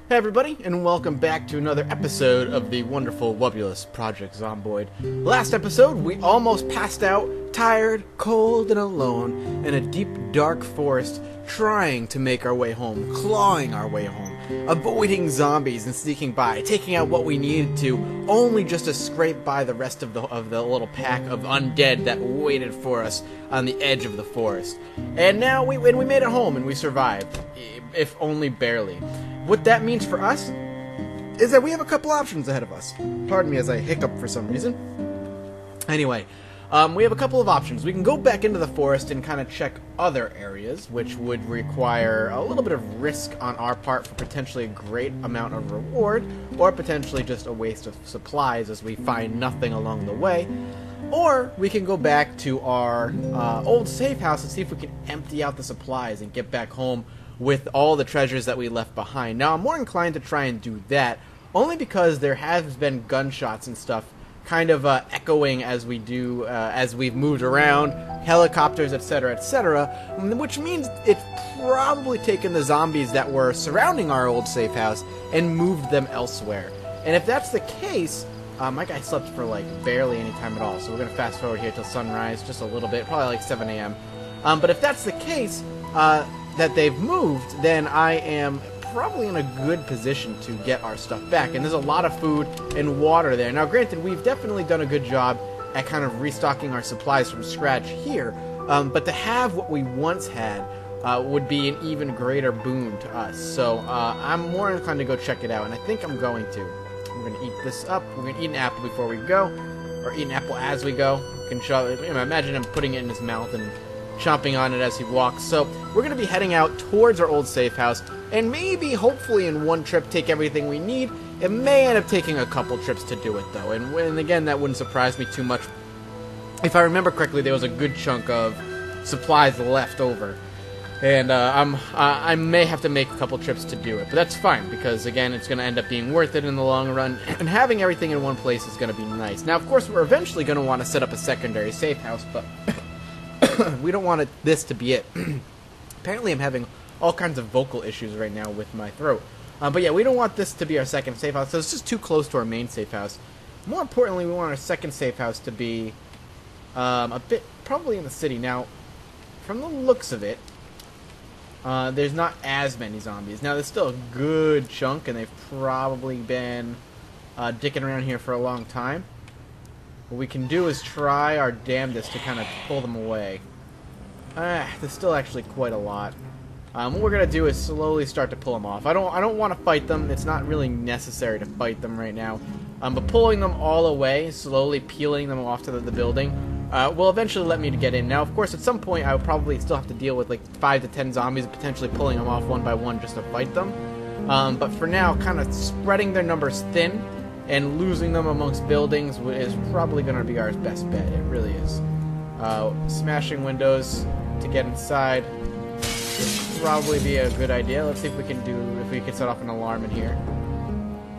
Hey everybody, and welcome back to another episode of the wonderful, wobulous Project Zomboid. Last episode, we almost passed out, tired, cold, and alone, in a deep, dark forest, trying to make our way home, clawing our way home, avoiding zombies and sneaking by, taking out what we needed to, only just to scrape by the rest of the little pack of undead that waited for us on the edge of the forest. And now we made it home, and we survived, if only barely. What that means for us is that we have a couple options ahead of us. Pardon me as I hiccup for some reason. Anyway, we have a couple of options. We can go back into the forest and kind of check other areas, which would require a little bit of risk on our part for potentially a great amount of reward, or potentially just a waste of supplies as we find nothing along the way. Or we can go back to our old safe house and see if we can empty out the supplies and get back home with all the treasures that we left behind. Now, I'm more inclined to try and do that, only because there has been gunshots and stuff kind of echoing as we've moved around, helicopters, etc., which means it's probably taken the zombies that were surrounding our old safe house and moved them elsewhere. And if that's the case, my guy slept for like barely any time at all, so we're going to fast forward here till sunrise, just a little bit, probably like 7 a.m. But if that's the case, that they've moved, then I am probably in a good position to get our stuff back. And there's a lot of food and water there. Now, granted, we've definitely done a good job at kind of restocking our supplies from scratch here, but to have what we once had would be an even greater boon to us. So I'm more inclined to go check it out, and I think I'm going to. We're going to eat this up. We're going to eat an apple before we go, or eat an apple as we go. You can imagine him putting it in his mouth and chomping on it as he walks. So we're going to be heading out towards our old safe house, and maybe, hopefully, in one trip take everything we need. It may end up taking a couple trips to do it, though, and again, that wouldn't surprise me too much. If I remember correctly, there was a good chunk of supplies left over, and I may have to make a couple trips to do it, but that's fine, because again, it's going to end up being worth it in the long run, and having everything in one place is going to be nice. Now, of course, we're eventually going to want to set up a secondary safe house, but we don't want this to be it. Apparently I'm having all kinds of vocal issues right now with my throat. But yeah, we don't want this to be our second safe house, so it's just too close to our main safe house. More importantly, we want our second safe house to be a bit, probably in the city. Now, from the looks of it, there's not as many zombies. Now, there's still a good chunk, and they've probably been dicking around here for a long time. What we can do is try our damnedest to kind of pull them away. There's still actually quite a lot. What we're gonna do is slowly start to pull them off. I don't want to fight them. It's not really necessary to fight them right now. But pulling them all away, slowly peeling them off to the building, will eventually let me to get in. Now, of course, at some point I would probably still have to deal with like 5 to 10 zombies, potentially pulling them off one by one just to fight them. But for now, kind of spreading their numbers thin and losing them amongst buildings is probably going to be our best bet. It really is. Smashing windows to get inside would probably be a good idea. Let's see if we can set off an alarm in here.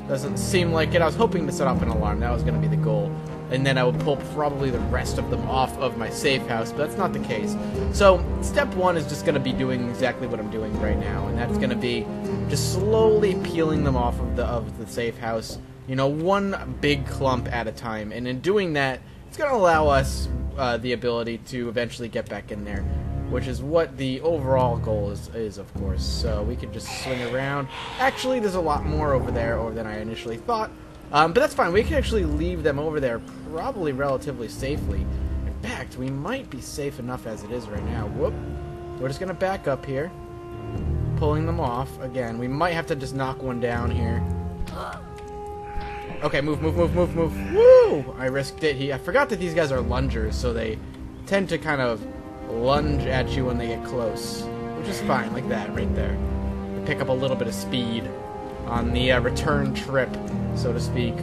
Doesn't seem like it. I was hoping to set off an alarm. That was going to be the goal. And then I would pull probably the rest of them off of my safe house, but that's not the case. So step one is just going to be doing exactly what I'm doing right now, and that's going to be just slowly peeling them off of the safe house. You know, one big clump at a time, and in doing that, it's going to allow us the ability to eventually get back in there, which is what the overall goal is, of course. So we can just swing around. Actually, there's a lot more over there than I initially thought, but that's fine. We can actually leave them over there probably relatively safely. In fact, we might be safe enough as it is right now. Whoop. We're just going to back up here, pulling them off. Again, we might have to just knock one down here. Okay, move. Woo! I risked it. I forgot that these guys are lungers, so they tend to kind of lunge at you when they get close, which is fine, like that, right there. Pick up a little bit of speed on the return trip, so to speak.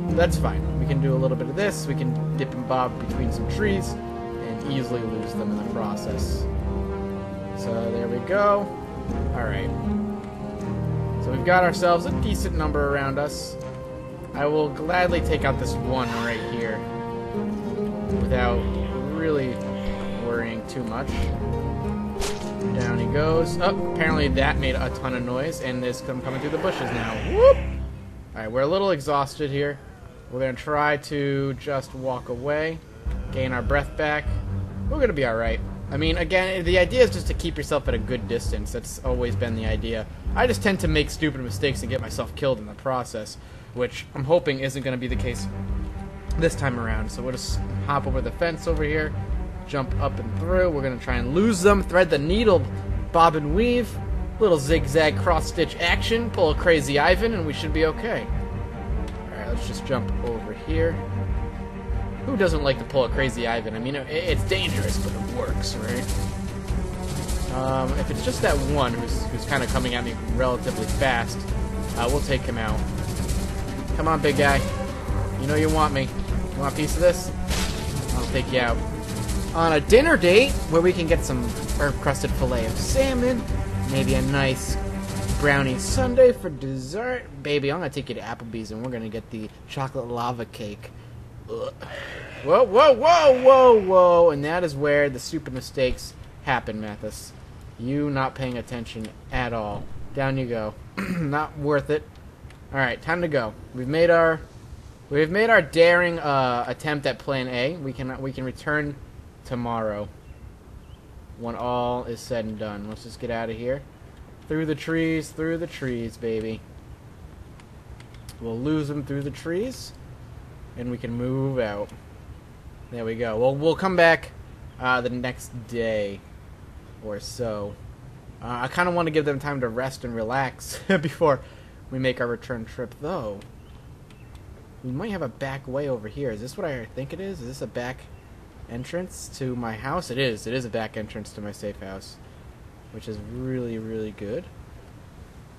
That's fine. We can do a little bit of this. We can dip and bob between some trees and easily lose them in the process. So there we go. Alright. So we've got ourselves a decent number around us. I will gladly take out this one right here without really worrying too much. Down he goes. Oh, apparently that made a ton of noise, and there's them coming through the bushes now. Whoop! Alright, we're a little exhausted here. We're going to try to just walk away, gain our breath back. We're going to be alright. I mean, again, the idea is just to keep yourself at a good distance. That's always been the idea. I just tend to make stupid mistakes and get myself killed in the process, which I'm hoping isn't going to be the case this time around. So we'll just hop over the fence over here, jump up and through. We're going to try and lose them, thread the needle, bob and weave, little zigzag cross-stitch action, pull a crazy Ivan, and we should be okay. Alright, let's just jump over here. Who doesn't like to pull a crazy Ivan? I mean, it's dangerous, but it works, right? If it's just that one who's kind of coming at me relatively fast, we'll take him out. Come on, big guy. You know you want me. You want a piece of this? I'll take you out. On a dinner date where we can get some herb-crusted fillet of salmon, maybe a nice brownie sundae for dessert. Baby, I'm going to take you to Applebee's and we're going to get the chocolate lava cake. Ugh. Whoa, whoa, whoa, whoa, whoa. And that is where the stupid mistakes happen, Mathis. You not paying attention at all. Down you go. Not worth it. Alright, time to go. We've made our daring attempt at plan A. We can return tomorrow when all is said and done. Let's just get out of here. Through the trees, baby. We'll lose them through the trees. And we can move out. There we go. Well, we'll come back the next day or so. I kind of want to give them time to rest and relax before we make our return trip, though. We might have a back way over here. Is this what I think it is? Is this a back entrance to my house? It is. It is a back entrance to my safe house, which is really, really good.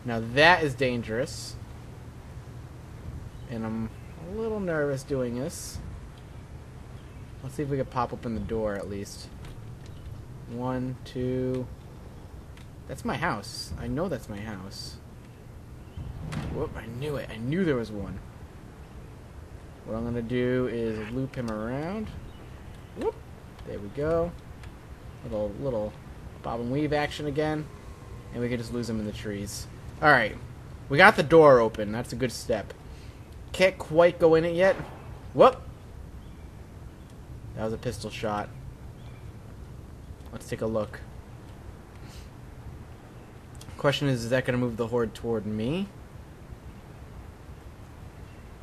Now, that is dangerous. And I'm a little nervous doing this. Let's see if we can pop open the door at least. 1, 2. That's my house. I know that's my house. Whoop, I knew it. I knew there was one. What I'm going to do is loop him around. Whoop. There we go. Little bob and weave action again. And we can just lose him in the trees. Alright. We got the door open. That's a good step. Can't quite go in it yet. Whoop! That was a pistol shot. Let's take a look. Question is that going to move the horde toward me?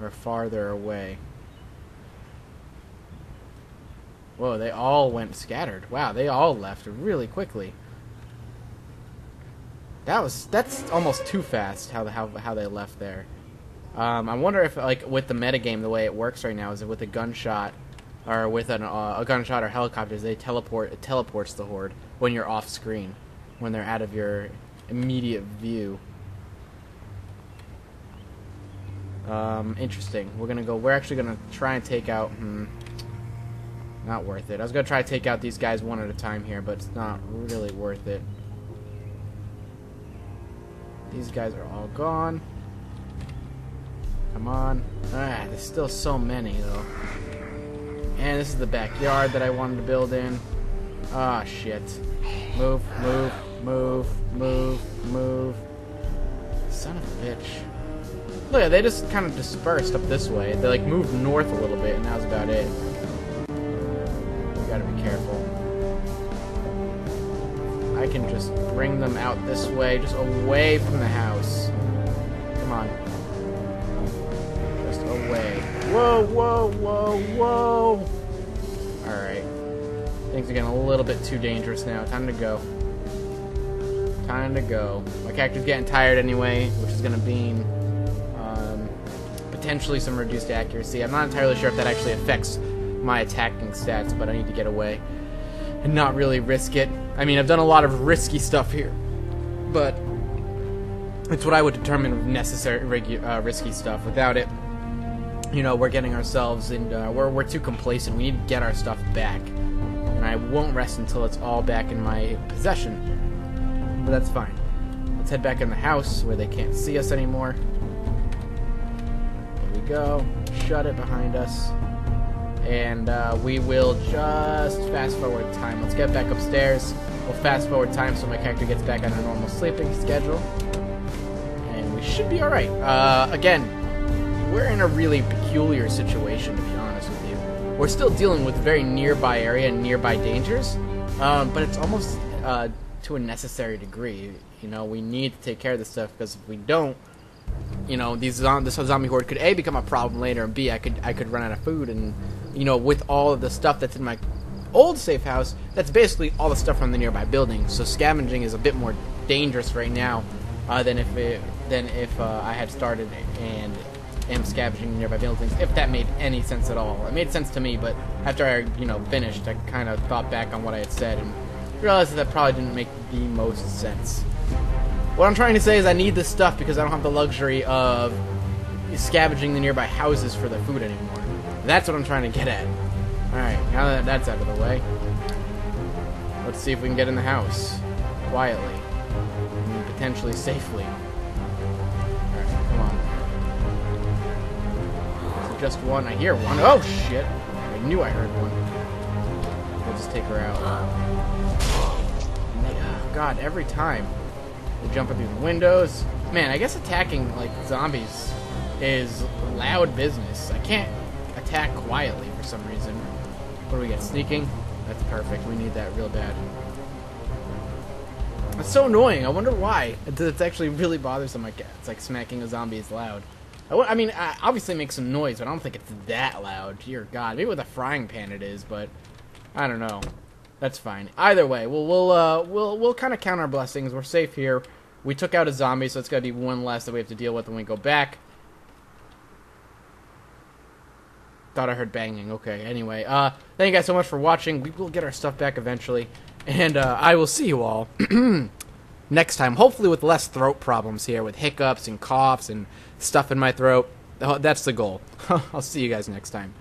Or farther away? Whoa, they all went scattered. Wow, they all left really quickly. That's almost too fast how they left there. I wonder if, like, with the metagame, the way it works right now is that with a gunshot, or with a gunshot or helicopters, it teleports the horde when you're off screen, when they're out of your immediate view. Interesting. We're actually gonna try and take out. Not worth it. I was gonna try to take out these guys one at a time here, but it's not really worth it. These guys are all gone. Come on. Ah, there's still so many, though. And this is the backyard that I wanted to build in. Ah, shit. Move, move, move, move, move. Son of a bitch. Look, they just kind of dispersed up this way. They, like, moved north a little bit, and that was about it. We gotta be careful. I can just bring them out this way, just away from the house. Come on. Just away. Whoa, whoa, whoa, whoa! Alright. Things are getting a little bit too dangerous now. Time to go. Time to go. My character's getting tired anyway, which is gonna mean potentially some reduced accuracy. I'm not entirely sure if that actually affects my attacking stats, but I need to get away and not really risk it. I mean, I've done a lot of risky stuff here, but it's what I would determine necessary risky stuff. Without it, you know, we're getting ourselves into we're too complacent. We need to get our stuff back, and I won't rest until it's all back in my possession. But that's fine. Let's head back in the house where they can't see us anymore. There we go. Shut it behind us. And we will just fast forward time. Let's get back upstairs. We'll fast forward time so my character gets back on a normal sleeping schedule. And we should be alright. Again, we're in a really peculiar situation, to be honest with you. We're still dealing with very nearby area and nearby dangers, but it's almost to a necessary degree. You know, we need to take care of this stuff, because if we don't, you know, this zombie horde could A, become a problem later, and B, I could run out of food, and, you know, with all of the stuff that's in my old safe house, that's basically all the stuff from the nearby buildings, so scavenging is a bit more dangerous right now than if I had started and am scavenging nearby buildings, if that made any sense at all. It made sense to me, but after I, you know, finished, I kind of thought back on what I had said and realized that probably didn't make the most sense. What I'm trying to say is I need this stuff because I don't have the luxury of scavenging the nearby houses for the food anymore. That's what I'm trying to get at. Alright, now that that's out of the way, let's see if we can get in the house quietly and potentially safely. Alright, come on. Is it just one? I hear one. Oh shit! I knew I heard one. We'll just take her out. God, every time they're jumping through the windows. Man, I guess attacking like zombies is loud business. I can't attack quietly for some reason. What do we get? Sneaking? That's perfect. We need that real bad. That's so annoying. I wonder why. It's actually really bothersome. It's like smacking a zombie is loud. I mean, obviously it makes some noise, but I don't think it's that loud. Dear God. Maybe with a frying pan it is, but I don't know. That's fine. Either way, we'll kind of count our blessings. We're safe here. We took out a zombie, so it's got to be one less that we have to deal with when we go back. Thought I heard banging. Okay, anyway. Thank you guys so much for watching. We will get our stuff back eventually. And I will see you all next time. Hopefully with less throat problems here, with hiccups and coughs and stuff in my throat. That's the goal. I'll see you guys next time.